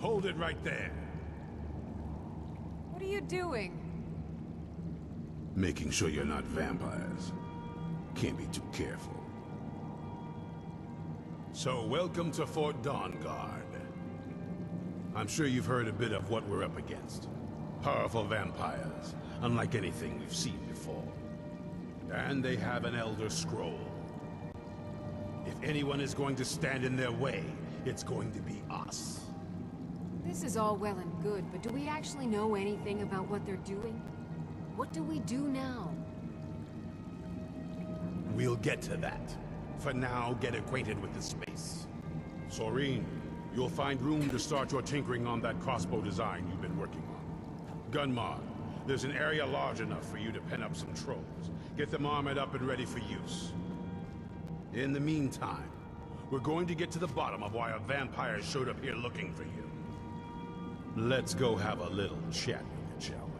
Hold it right there. What are you doing? Making sure you're not vampires. Can't be too careful. So, welcome to Fort Dawnguard. I'm sure you've heard a bit of what we're up against. Powerful vampires, unlike anything we've seen before. And they have an Elder Scroll. If anyone is going to stand in their way, it's going to be us. This is all well and good, but do we actually know anything about what they're doing? What do we do now? We'll get to that. For now, get acquainted with the space. Soreen, you'll find room to start your tinkering on that crossbow design you've been working on. Gunmar, there's an area large enough for you to pen up some trolls. Get them armored up and ready for use. In the meantime, we're going to get to the bottom of why a vampire showed up here looking for you. Let's go have a little chat with it, shall we?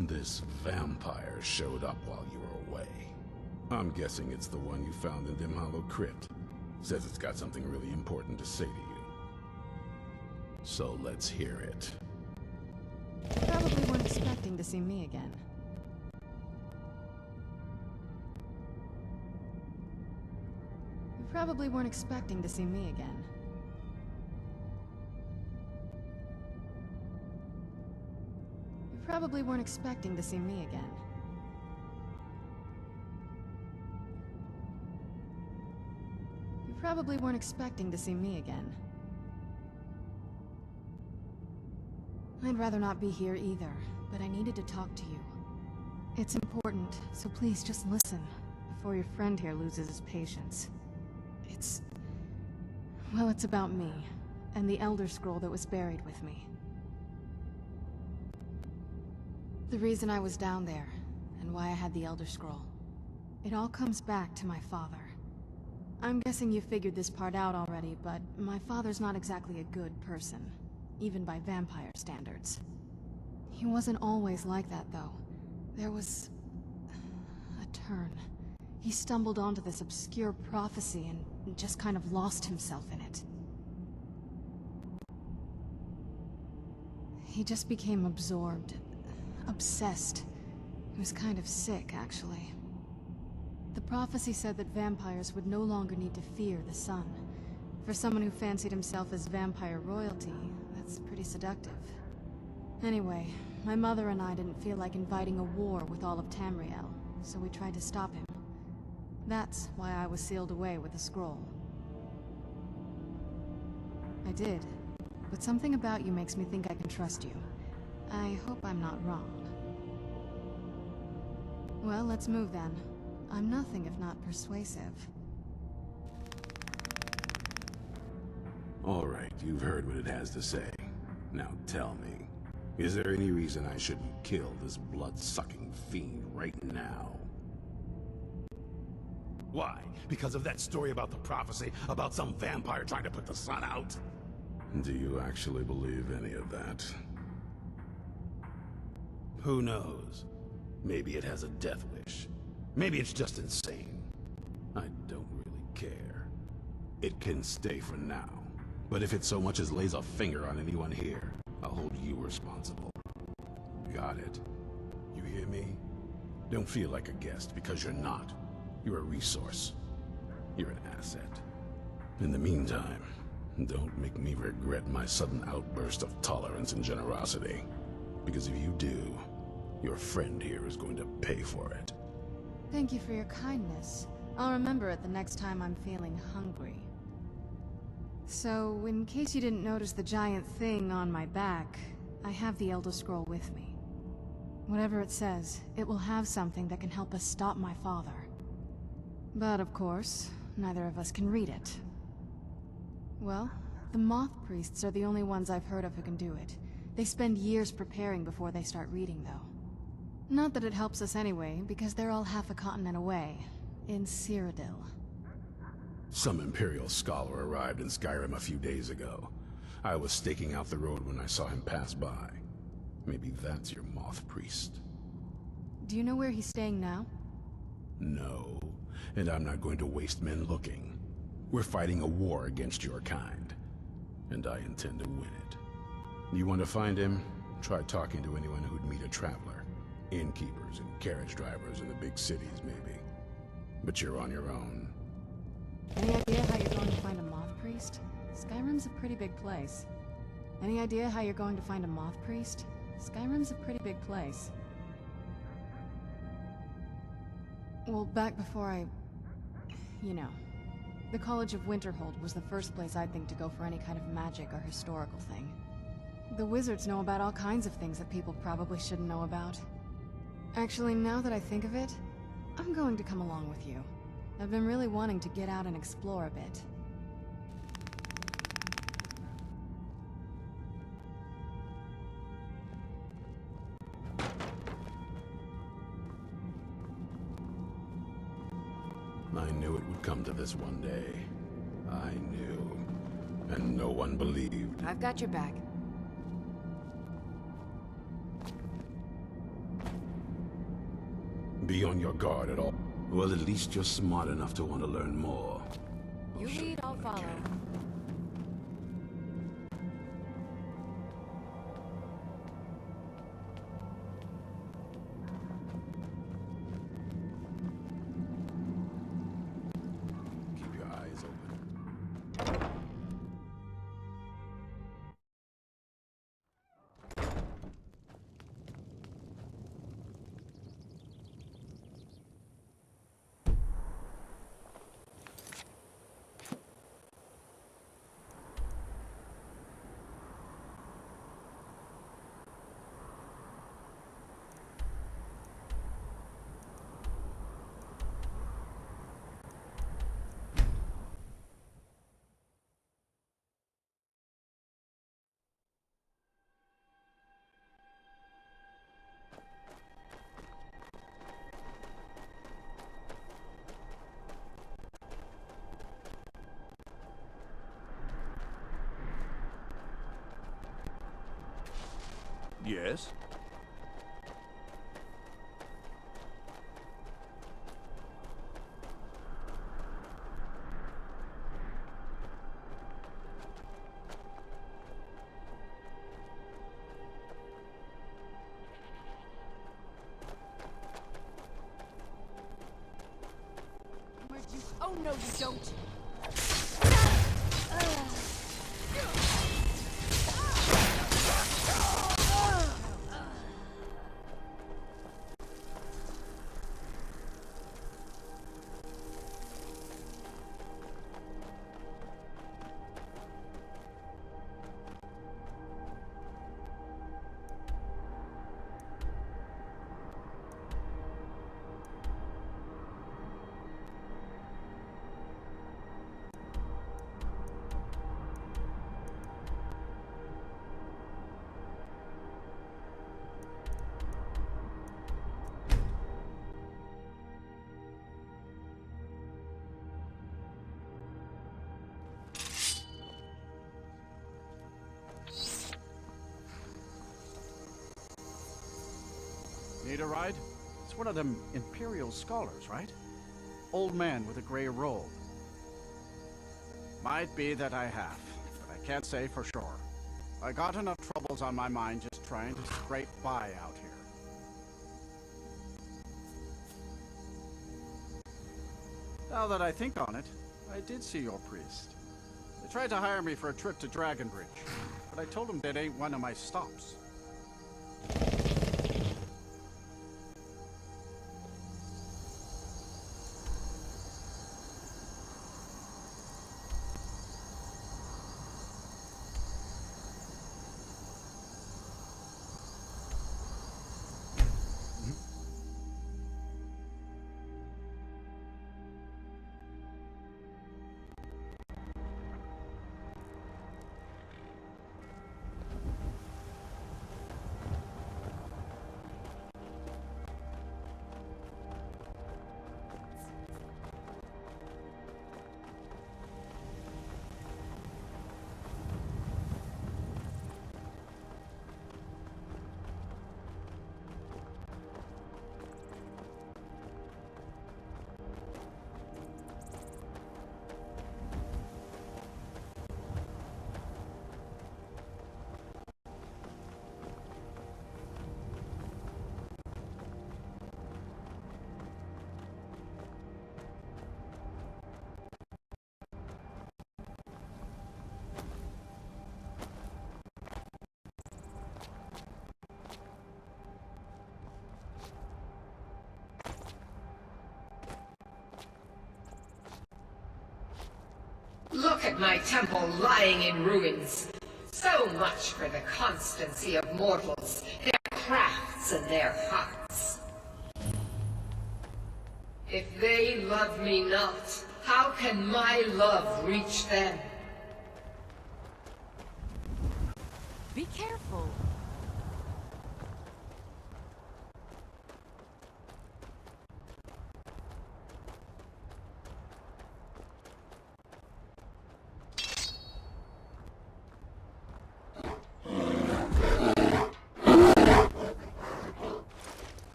This vampire showed up while you were away. I'm guessing it's the one you found in Dim Hollow Crypt. Says it's got something really important to say to you. So let's hear it. Probably weren't expecting to see me again. You probably weren't expecting to see me again. You probably weren't expecting to see me again. You probably weren't expecting to see me again. I'd rather not be here either, but I needed to talk to you. It's important, so please just listen, before your friend here loses his patience. Well, it's about me, and the Elder Scroll that was buried with me. The reason I was down there, and why I had the Elder Scroll. It all comes back to my father. I'm guessing you figured this part out already, but my father's not exactly a good person. Even by vampire standards. He wasn't always like that, though. There was a turn. He stumbled onto this obscure prophecy and just kind of lost himself in it. He just became absorbed, obsessed. He was kind of sick, actually. The prophecy said that vampires would no longer need to fear the sun. For someone who fancied himself as vampire royalty, that's pretty seductive. Anyway, my mother and I didn't feel like inviting a war with all of Tamriel, so we tried to stop him. That's why I was sealed away with the scroll. I did, but something about you makes me think I can trust you. I hope I'm not wrong. Well, let's move then. I'm nothing if not persuasive. All right, you've heard what it has to say. Now tell me, is there any reason I shouldn't kill this blood-sucking fiend right now? Why? Because of that story about the prophecy, about some vampire trying to put the sun out? Do you actually believe any of that? Who knows? Maybe it has a death wish. Maybe it's just insane. I don't really care. It can stay for now. But if it so much as lays a finger on anyone here, I'll hold you responsible. Got it? You hear me? Don't feel like a guest, because you're not. You're a resource. You're an asset. In the meantime, don't make me regret my sudden outburst of tolerance and generosity. Because if you do, your friend here is going to pay for it. Thank you for your kindness. I'll remember it the next time I'm feeling hungry. So, in case you didn't notice the giant thing on my back, I have the Elder Scroll with me. Whatever it says, it will have something that can help us stop my father. But of course, neither of us can read it. Well, the Moth Priests are the only ones I've heard of who can do it. They spend years preparing before they start reading, though. Not that it helps us anyway, because they're all half a continent away, in Cyrodiil. Some Imperial scholar arrived in Skyrim a few days ago. I was staking out the road when I saw him pass by. Maybe that's your Moth Priest. Do you know where he's staying now? No, and I'm not going to waste men looking. We're fighting a war against your kind, and I intend to win it. You want to find him? Try talking to anyone who'd meet a traveler. Innkeepers and carriage drivers in the big cities, maybe. But you're on your own. Any idea how you're going to find a Moth Priest? Skyrim's a pretty big place. Any idea how you're going to find a Moth Priest? Skyrim's a pretty big place. Well, back before you know. The College of Winterhold was the first place I'd think to go for any kind of magic or historical thing. The wizards know about all kinds of things that people probably shouldn't know about. Actually, now that I think of it, I'm going to come along with you. I've been really wanting to get out and explore a bit. I knew it would come to this one day. I knew. And no one believed. I've got your back. Be on your guard at all. Well, at least you're smart enough to want to learn more. You lead, I'll follow. Keep your eyes open. Yes? Where'd you... Oh, no, you don't! to ride? It's one of them Imperial scholars, right? Old man with a grey robe. Might be that I have, but I can't say for sure. I got enough troubles on my mind just trying to scrape by out here. Now that I think on it, I did see your priest. They tried to hire me for a trip to Dragonbridge, but I told them that ain't one of my stops. Look at my temple lying in ruins. So much for the constancy of mortals, their crafts and their hearts. If they love me not, how can my love reach them? Be careful.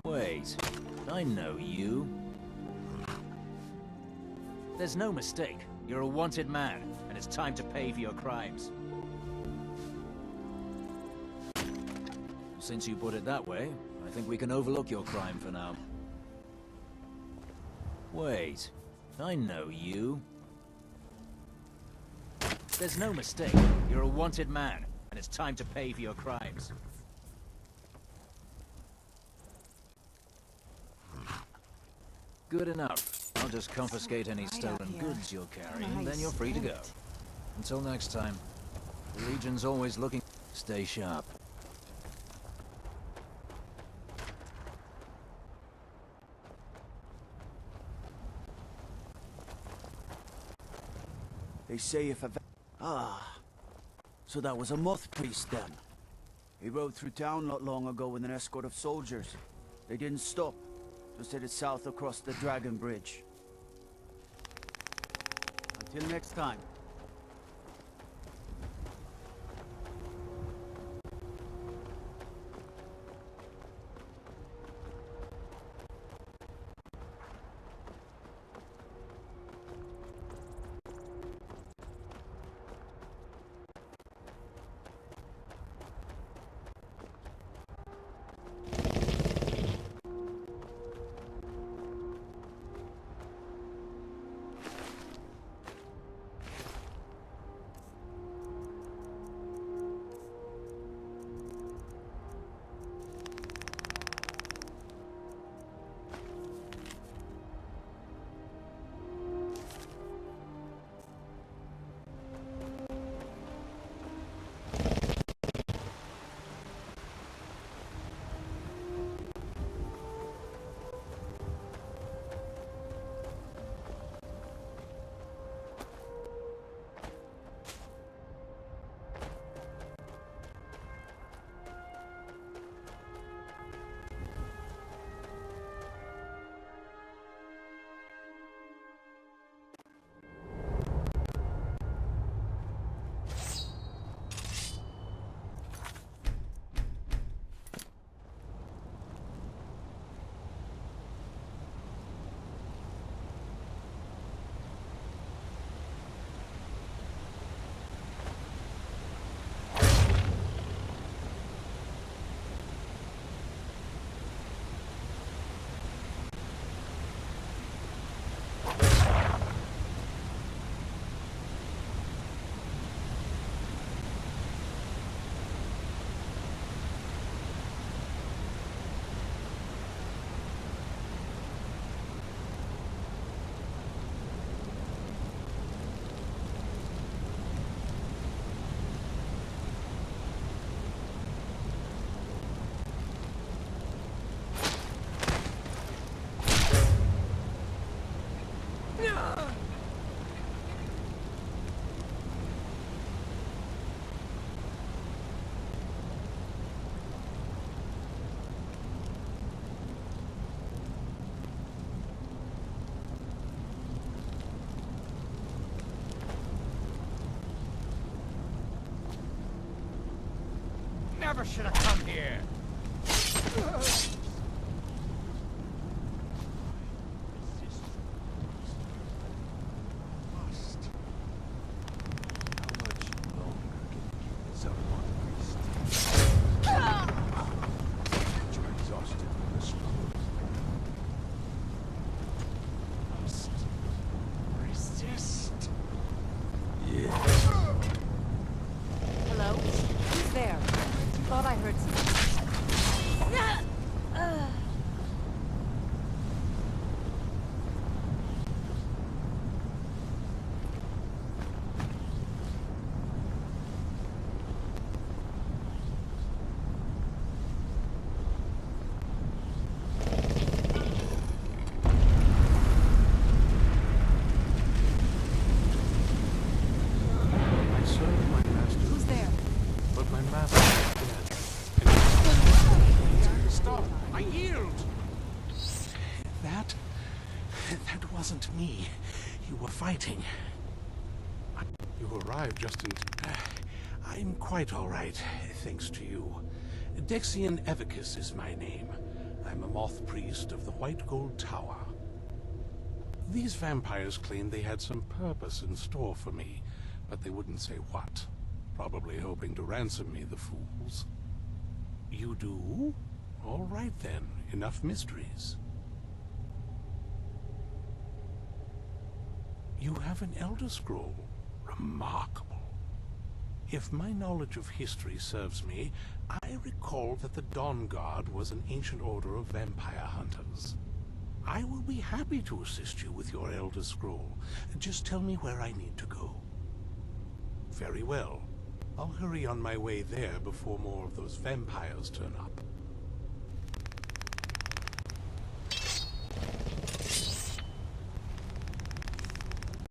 Wait, I know you. There's no mistake. You're a wanted man, and it's time to pay for your crimes. Since you put it that way, I think we can overlook your crime for now. Wait, I know you. There's no mistake. You're a wanted man, and it's time to pay for your crimes. Good enough. I'll just confiscate any stolen goods you're carrying, then you're free to go. Until next time. The Legion's always looking. Stay sharp. They say if a... Ah, so that was a moth priest then. He rode through town not long ago with an escort of soldiers. They didn't stop, just headed south across the Dragon Bridge. Until next time. never should have come here. Hello? Who's there? Thought I heard something. I served my master, Who's there? but my master is dead. Stop! I yield! That wasn't me. You were fighting. You arrived just in... I'm quite all right, thanks to you. Dexian Evicus is my name. I'm a moth priest of the White Gold Tower. These vampires claimed they had some purpose in store for me, but they wouldn't say what. Probably hoping to ransom me, the fools. You do? All right then, enough mysteries. You have an Elder Scroll. Remarkable. If my knowledge of history serves me, I recall that the Dawnguard was an ancient order of vampire hunters. I will be happy to assist you with your Elder Scroll. Just tell me where I need to go. Very well. I'll hurry on my way there before more of those vampires turn up.